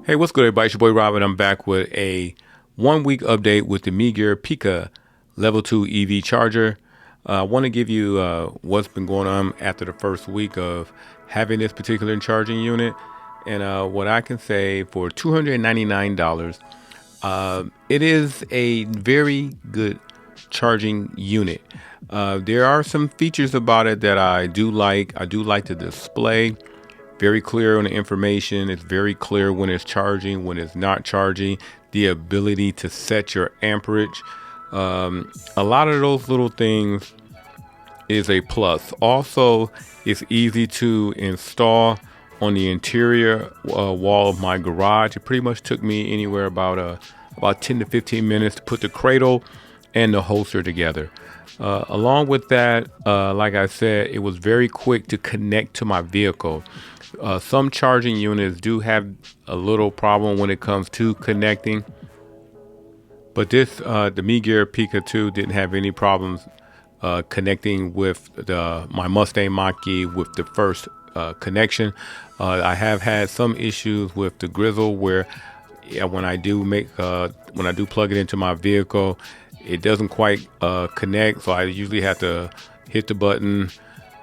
Hey, what's good, everybody? It's your boy Robin. I'm back with a 1 week update with the Megear Pika Level 2 EV charger. I want to give you what's been going on after the first week of having this particular charging unit. And what I can say for $299, it is a very good charging unit. There are some features about it that I do like. I do like the display. Very clear on the information. It's very clear when it's charging, when it's not charging, the ability to set your amperage. A lot of those little things is a plus. Also, it's easy to install on the interior wall of my garage. It pretty much took me anywhere about 10 to 15 minutes to put the cradle and the holster together. Along with that, like I said, it was very quick to connect to my vehicle. Some charging units do have a little problem when it comes to connecting, but this the Megear Pika 2 didn't have any problems connecting with my Mustang Mach-E with the first connection. I have had some issues with the Grizzle where when I do plug it into my vehicle, it doesn't quite connect, so I usually have to hit the button,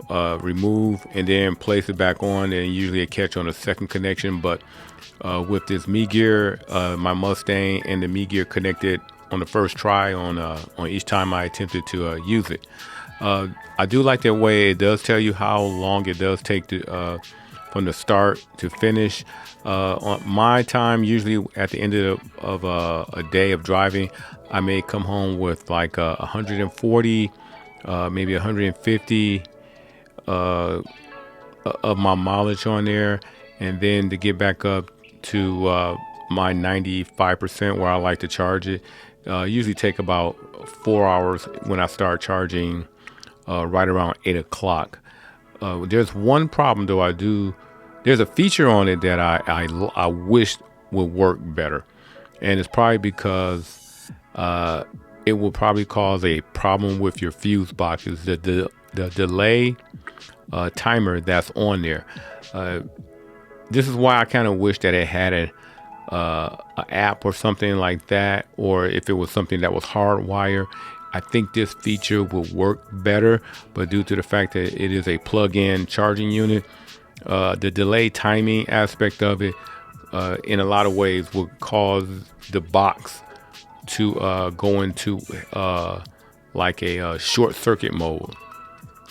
remove, and then place it back on, and usually it catch on a second connection. But with this Megear, my Mustang and the Megear connected on the first try on each time I attempted to use it. I do like that way. It does tell you how long it does take to from the start to finish. On my time, usually at the end of a day of driving, I may come home with like 140, maybe 150 of my mileage on there, and then to get back up to my 95% where I like to charge it, usually take about 4 hours when I start charging right around 8 o'clock. There's one problem though. There's a feature on it that I wish would work better, and it's probably because it will probably cause a problem with your fuse boxes. The delay timer that's on there. This is why I kind of wish that it had an app or something like that, or if it was something that was hardwired. I think this feature would work better, but due to the fact that it is a plug-in charging unit, the delay timing aspect of it, in a lot of ways, will cause the box to go into like a short circuit mode,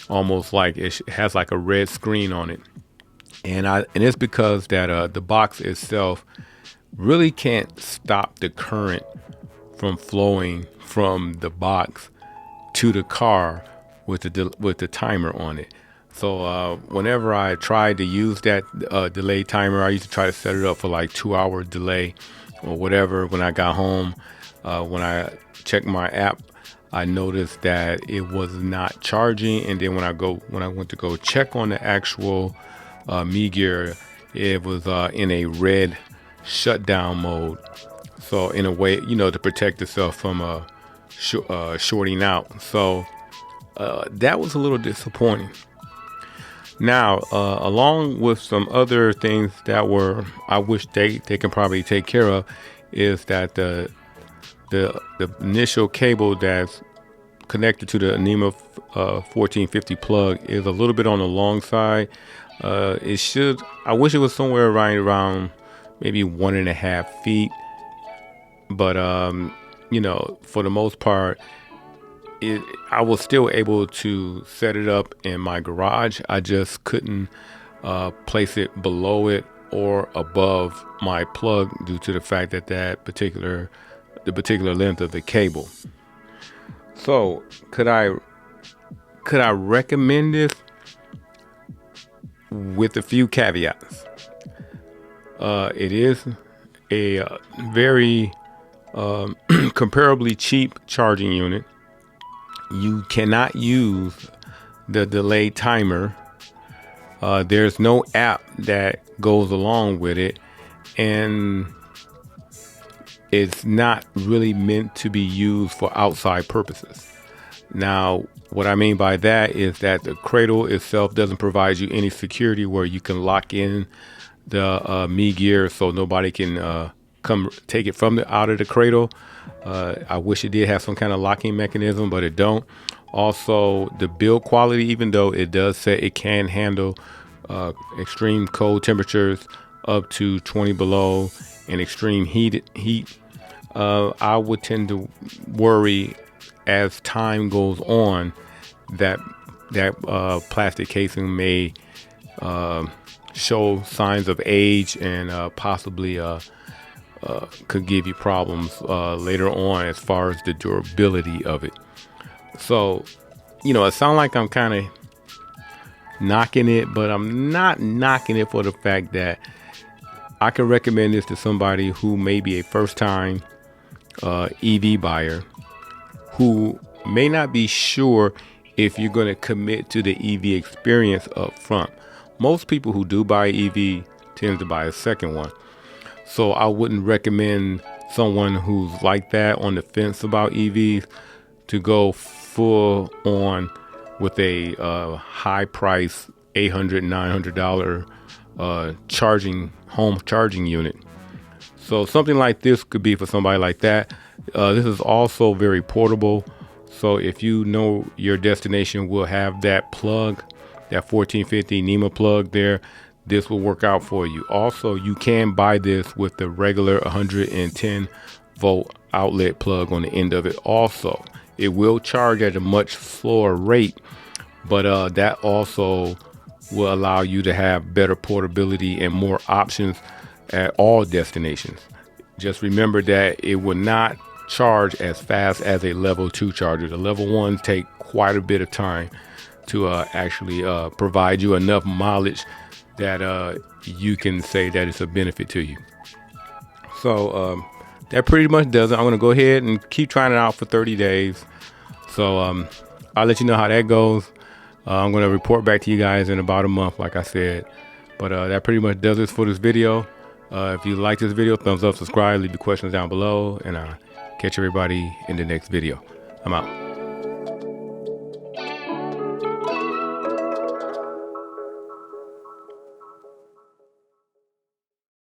almost like it has like a red screen on it, and it's because that the box itself really can't stop the current from flowing from the box to the car with the timer on it. So whenever I tried to use that delay timer, I used to try to set it up for like 2 hour delay or whatever. When I got home, when I checked my app, I noticed that it was not charging. And then when I went to go check on the actual Megear, it was in a red shutdown mode. So in a way, to protect itself from shorting out. So that was a little disappointing. Now, along with some other things that I wish they can probably take care of, is that the initial cable that's connected to the NEMA 1450 plug is a little bit on the long side. I wish it was somewhere around maybe 1.5 feet. But, for the most part, I was still able to set it up in my garage. I just couldn't place it below it or above my plug due to the fact that the particular length of the cable. So could I recommend this with a few caveats? It is a very comparably cheap charging unit. You cannot use the delay timer. There's no app that goes along with it, and it's not really meant to be used for outside purposes. Now, What I mean by that is that the cradle itself doesn't provide you any security where you can lock in the Megear so nobody can come take it from out of the cradle. I wish it did have some kind of locking mechanism, but it don't. Also, the build quality, even though it does say it can handle extreme cold temperatures up to 20 below and extreme heat, I would tend to worry as time goes on that plastic casing may show signs of age and possibly could give you problems later on as far as the durability of it. So, it sounds like I'm kind of knocking it, but I'm not knocking it for the fact that I can recommend this to somebody who may be a first-time EV buyer who may not be sure if you're going to commit to the EV experience up front. Most people who do buy EV tend to buy a second one. So I wouldn't recommend someone who's like that, on the fence about EVs, to go full on with a high price $800, $900 home charging unit. So something like this could be for somebody like that. This is also very portable. So if you know your destination will have that plug, that 1450 NEMA plug there, this will work out for you. Also, you can buy this with the regular 110 volt outlet plug on the end of it. Also, it will charge at a much slower rate, but that also will allow you to have better portability and more options at all destinations. Just remember that it will not charge as fast as a level 2 charger. The level 1s take quite a bit of time to actually provide you enough mileage that you can say that it's a benefit to you. So that pretty much does it. I'm going to go ahead and keep trying it out for 30 days. So I'll let you know how that goes. I'm going to report back to you guys in about a month, like I said. But that pretty much does it for this video. If you like this video, thumbs up, subscribe, leave your questions down below, and I'll catch everybody in the next video. I'm out.